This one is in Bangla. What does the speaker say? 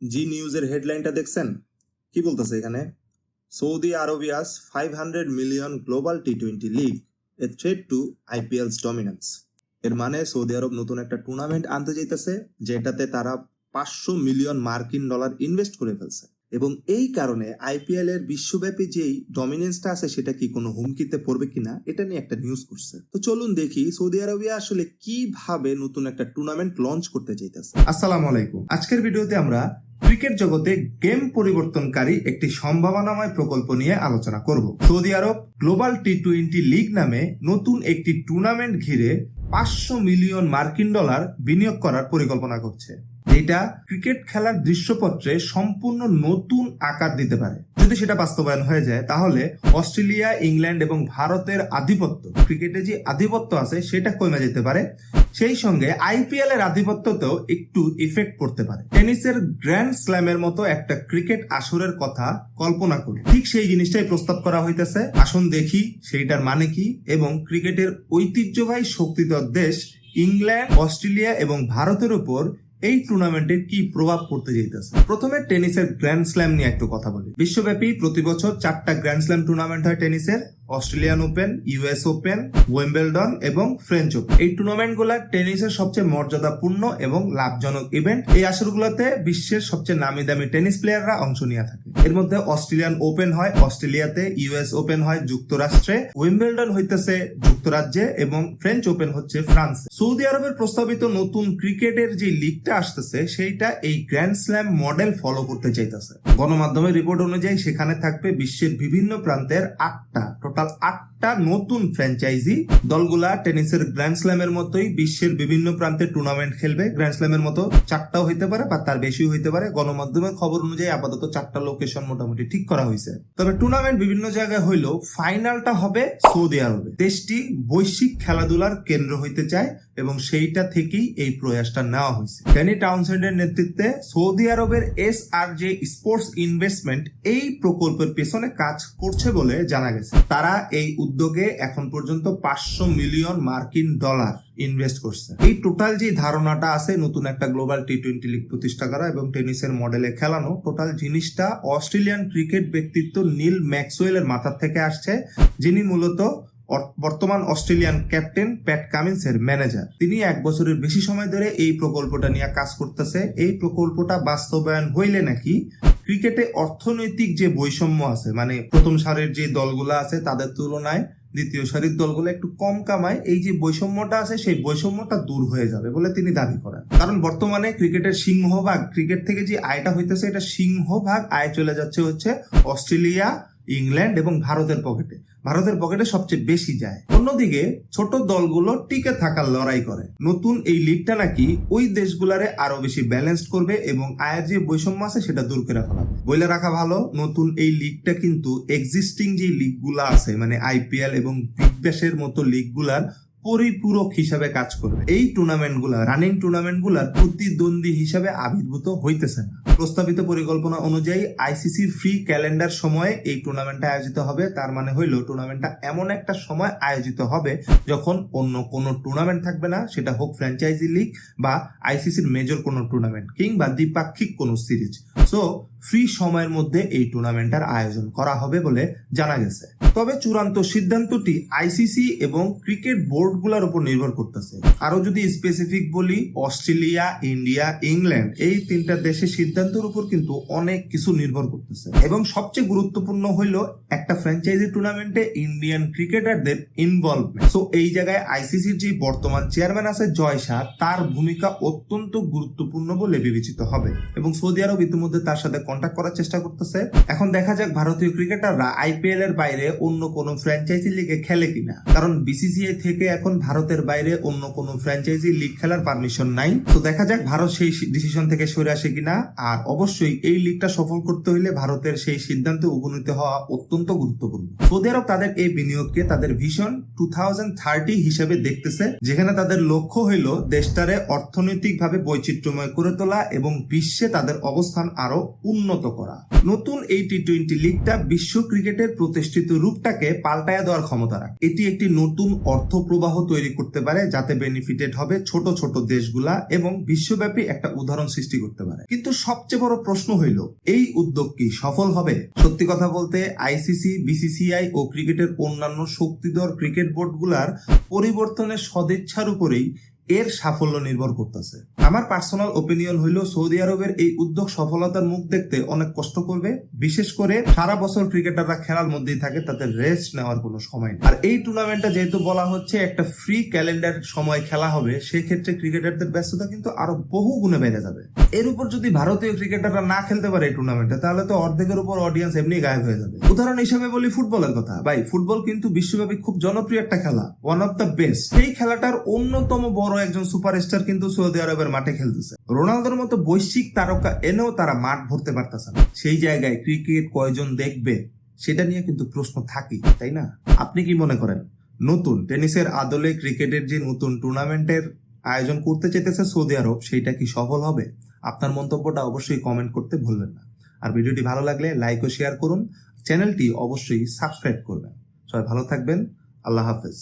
জি নিউজের হেডলাইনটা দেখছেন? কি বলতেছে এখানে? সৌদি আরবিয়াস 500 মিলিয়ন গ্লোবাল টি-20 লিগ এ থ্রেট টু আইপিএলস ডমিনেন্স। এর মানে সৌদি আরব নতুন একটা টুর্নামেন্ট আনতে চাইতেছে, যেটাতে তারা 500 মিলিয়ন মার্কিন ডলার ইনভেস্ট করে ফেলছে। এবং এই কারণে আইপিএল এর বিশ্বব্যাপী যেই ডমিনেন্সটা আছে সেটা কি কোনো হুমকিতে পড়বে কিনা এটা নিয়ে একটা নিউজ করছে। তো চলুন দেখি সৌদি আরবিয়া আসলে কিভাবে নতুন একটা টুর্নামেন্ট লঞ্চ করতে চাইতেছে। আসসালামু আলাইকুম। আজকের ভিডিওতে আমরা ক্রিকেট জগতে গেম পরিবর্তনকারী একটি সম্ভাবনাময় প্রকল্প নিয়ে আলোচনা করব। সৌদি আরব গ্লোবাল টি-20 লিগ নামে নতুন একটি টুর্নামেন্ট ঘিরে 500 মিলিয়ন মার্কিন ডলার বিনিয়োগ করার পরিকল্পনা করছে, যেটা ক্রিকেট খেলার দৃশ্যপত্রে সম্পূর্ণ নতুন আকার দিতে পারে। যদি সেটা বাস্তবায়ন হয়ে যায় তাহলে অস্ট্রেলিয়া, ইংল্যান্ড এবং ভারতের আধিপত্য, ক্রিকেটে যে আধিপত্য আছে সেটা কমে যেতে পারে। সেই সঙ্গে আইপিএল এর আধিপত্যতেও একটু ইফেক্ট পড়তে পারে। টেনিসের গ্র্যান্ড স্ল্যামের মতো একটা ক্রিকেট আসরের কথা কল্পনা করি, ঠিক সেই জিনিসটাই প্রস্তাব করা হইতেছে। আসুন দেখি সেইটার মানে কি এবং ক্রিকেটের ঐতিহ্যবাহী শক্তিধর দেশ ইংল্যান্ড, অস্ট্রেলিয়া এবং ভারতের উপর এই টুর্নামেন্টের কি প্রভাব পড়তে যাইতেছে। প্রথমে টেনিসের গ্র্যান্ড স্ল্যাম নিয়ে একটু কথা বলি। বিশ্বব্যাপী প্রতি বছর 4টা গ্র্যান্ড স্ল্যাম টুর্নামেন্ট হয় টেনিসের: অস্ট্রেলিয়ান ওপেন, ইউএস ওপেন, ওয়েম্বলডন এবং ফ্রেঞ্চ ওপেন। এই টুর্নামেন্টগুলো টেনিসের সবচেয়ে মর্যাদাপূর্ণ এবং লাভজনক ইভেন্ট। এই আসরগুলোতে বিশ্বের সবচেয়ে নামি দামি টেনিস প্লেয়াররা অংশ নিয়ে থাকে। এর মধ্যে অস্ট্রেলিয়ান ওপেন হয় অস্ট্রেলিয়াতে, ইউএস ওপেন হয় যুক্তরাষ্ট্রে, ওয়েম্বলডন হইতেছে যুক্তরাজ্যে এবং ফ্রেঞ্চ ওপেন হচ্ছে ফ্রান্সে। সৌদি আরবের প্রস্তাবিত নতুন ক্রিকেটের যে লিগটা আসতেছে সেইটা এই গ্র্যান্ড স্ল্যাম মডেল ফলো করতে চাইতেছে। গণমাধ্যমের রিপোর্ট অনুযায়ী সেখানে থাকবে বিশ্বের বিভিন্ন প্রান্তের 8টা নতুন ফ্র্যাঞ্চাইজি। দলগুলা টেনিসের গ্র্যান্ড স্ল্যামের মতোই বিশ্বের বিভিন্ন প্রান্তে টুর্নামেন্ট খেলবে। গ্র্যান্ড স্ল্যামের মতো 4টাও হইতে পারে বা তার বেশিও হইতে পারে। গণমাধ্যমের খবর অনুযায়ী আপাতত 4টা লোকেশন মোটামুটি ঠিক করা হয়েছে। তবে টুর্নামেন্ট বিভিন্ন জায়গায় হইলেও ফাইনালটা হবে সৌদি আরবে। দেশটি বৈশ্বিক খেলাধুলার কেন্দ্র হইতে চায় এবং সেইটা থেকেই এই প্রয়াসটা নেওয়া হয়েছে। ড্যানি টাউনসেন্ডের নেতৃত্বে সৌদি আরবের এসআরজে স্পোর্টস ইনভেস্টমেন্ট এই প্রকল্পের পেছনে কাজ করছে বলে জানা গেছে। তারা এই উদ্যোগে এখন পর্যন্ত 500 মিলিয়ন মার্কিন ডলার ইনভেস্ট করছে। এই টোটাল যে ধারণাটা আছে নতুন একটা গ্লোবাল টি-20 লিগ প্রতিষ্ঠা করা এবং টেনিসের মডেলে খেলানো, টোটাল জিনিসটা অস্ট্রেলিয়ান ক্রিকেট ব্যক্তিত্ব নীল ম্যাক্সওয়েলের মাথার থেকে আসছে, যিনি মূলত বর্তমান অস্ট্রেলিয়ান ক্যাপ্টেন প্যাট কামিন্সের ম্যানেজার। তিনি 1 বছরের বেশি সময় ধরে এই প্রকল্পটা নিয়ে কাজ করতেছে। এই প্রকল্পটা বাস্তবায়ন হইলে নাকি ক্রিকেটে অর্থনৈতিক যে বৈষম্য আছে, মানে প্রথম সারির যে দলগুলো আছে তাদের তুলনায় দ্বিতীয় সারির দলগুলো একটু কম কামায়, এই যে বৈষম্যটা আছে সেই বৈষম্যটা দূর হয়ে যাবে বলে তিনি দাবি করেন। কারণ বর্তমানে ক্রিকেটের সিংহভাগ, ক্রিকেট থেকে যে আয়টা হইতেছে এটা সিংহভাগ আয় চলে যাচ্ছে হচ্ছে অস্ট্রেলিয়া, ইংল্যান্ড এবং ভারতের পকেটে। ভারতের পকেটে সবচেয়ে বেশি যায়। অন্যদিকে ছোট দলগুলো টিকে থাকার লড়াই করে। নতুন এই লিগটা নাকি ওই দেশগুলারে আরো বেশি ব্যালেন্স করবে এবং আয়ের যে বৈষম্য আছে সেটা দূর করে ফেলাবে। বলে রাখা ভালো, নতুন এই লিগটা কিন্তু এক্সিস্টিং যে লিগগুলা আছে, মানে আইপিএল এবং বিগ ব্যাশের মতো লিগগুলার পরিপূরক হিসাবে কাজ করবে। এই টুর্নামেন্টগুলা, রানিং টুর্নামেন্টগুলার প্রতিদ্বন্দ্বী হিসাবে আবির্ভূত হইতেছে না। প্রস্তাবিত পরিকল্পনা অনুযায়ী আইসিসির ফ্রি ক্যালেন্ডার সময়ে এই টুর্নামেন্টটা আয়োজিত হবে। তার মানে হইল টুর্নামেন্টটা এমন একটা সময় আয়োজিত হবে যখন অন্য কোনো টুর্নামেন্ট থাকবে না, সেটা হোক ফ্র্যাঞ্চাইজি লিগ বা আইসিসির মেজর কোনো টুর্নামেন্ট কিংবা দ্বিপাক্ষিক কোনো সিরিজ। সো ফ্রি সময়ের মধ্যে এই টুর্নামেন্টের আয়োজন করা হবে বলে জানা গেছে। তবে চূড়ান্ত সিদ্ধান্তটি আইসিসি এবং ক্রিকেট বোর্ডগুলোর উপর নির্ভর করতেছে। আরো যদি স্পেসিফিক বলি, অস্ট্রেলিয়া, ইন্ডিয়া, ইংল্যান্ড এই 3টা দেশের সিদ্ধান্তের উপর কিন্তু অনেক কিছু নির্ভর করতেছে। এবং সবচেয়ে গুরুত্বপূর্ণ হইল একটা ফ্র্যাঞ্চাইজি টুর্নামেন্টে ইন্ডিয়ান ক্রিকেটারদের ইনভলভমেন্ট। সো এই জায়গায় আইসিসির যে বর্তমান চেয়ারম্যান আছে জয় শাহ, তার ভূমিকা অত্যন্ত গুরুত্বপূর্ণ বলে বিবেচিত হবে এবং সৌদি আরব ইতিমধ্যে তার সাথে কন্ট্যাক্ট করার চেষ্টা করতেছে। এখন দেখা যাক ভারতীয় ক্রিকেটাররা আইপিএল এর বাইরে অন্য কোনো ফ্র্যাঞ্চাইজি লিগে খেলে কিনা, কারণ বিসিসিআই থেকে এখন ভারতের বাইরে অন্য কোনো ফ্র্যাঞ্চাইজি লিগ খেলার পারমিশন নাই। তো দেখা যাক ভারত সেই ডিসিশন থেকে সরে আসে কিনা। আর অবশ্যই এই লিগটা সফল করতে হলে ভারতের সেই সিদ্ধান্তে উপনীত হওয়া অত্যন্ত গুরুত্বপূর্ণ। সৌদি আরব তাদের এই বিনিয়োগকে তাদের ভিশন 2030 হিসেবে দেখতেছে, যেখানে তাদের লক্ষ্য হইল দেশটারে অর্থনৈতিকভাবে বৈচিত্র্যময় করে তোলা এবং বিশ্বে তাদের অবস্থান আরো উন্নত করা। নতুন এই টি-20 লিগটা বিশ্ব ক্রিকেটের প্রতিষ্ঠিত রূপটাকে পাল্টায় দেওয়ার ক্ষমতা রাখে। এটি একটি নতুন অর্থ প্রবাহ তৈরি করতে পারে, যাতে বেনিফিটেড হবে ছোট ছোট দেশগুলা এবং বিশ্বব্যাপী একটা উদাহরণ সৃষ্টি করতে পারে। কিন্তু সবচেয়ে বড় প্রশ্ন হইল, এই উদ্যোগ কি সফল হবে? সত্যি কথা বলতে আইসিসি, বিসিসিআই ও ক্রিকেটের অন্যান্য শক্তিধর ক্রিকেট বোর্ডগুলার পরিবর্তনের সদিচ্ছার উপরেই এর সাফল্য নির্ভর করতেছে। আমার পার্সোনাল ওপিনিয়ন হইল, সৌদি আরবের এই উদ্যোগ সফলতার মুখ দেখতে অনেক কষ্ট করবে, বিশেষ করে সারা বছর ক্রিকেটাররা খেলার মধ্যেই থাকে, তাতে রেস্ট নেওয়ার কোনো সময় নেই। আর এই টুর্নামেন্টটা যেহেতু বলা হচ্ছে একটা ফ্রি ক্যালেন্ডার সময় খেলা হবে, সেই ক্ষেত্রে ক্রিকেটারদের ব্যস্ততা কিন্তু আরো বহু গুণে বেড়ে যাবে। এর উপর যদি ভারতীয় ক্রিকেটাররা না খেলতে পারে এই টুর্নামেন্টে, তাহলে তো অর্ধেকের উপর অডিয়েন্স এমনি গায়েব হয়ে যাবে। উদাহরণ হিসেবে বলি ফুটবলের কথা। ভাই, ফুটবল কিন্তু বিশ্বব্যাপী খুব জনপ্রিয় একটা খেলা, ওয়ান অফ দ্য বেস্ট। এই খেলাটার অন্যতম বড় একজন সুপারস্টার কিন্তু সৌদি আরবের মাঠে খেলতেছে। রোনালদোর মতো বৈশ্বিক তারকা এনেও তারা মাঠ ভরতে পারতেছে না। সেই জায়গায় ক্রিকেট কয়জন দেখবে সেটা নিয়ে কিন্তু প্রশ্ন থাকেই, তাই না? আপনি কি মনে করেন নতুন টেনিসের আদলে ক্রিকেটের যে নতুন টুর্নামেন্টের আয়োজন করতে চেয়েছে সৌদি আরব, সেইটা কি সফল হবে? আপনার মন্তব্যটা অবশ্যই কমেন্ট করতে ভুলবেন না। আর ভিডিওটি ভালো লাগলে লাইক ও শেয়ার করুন, চ্যানেলটি অবশ্যই সাবস্ক্রাইব করবেন। সবাই ভালো থাকবেন, আল্লাহ হাফেজ।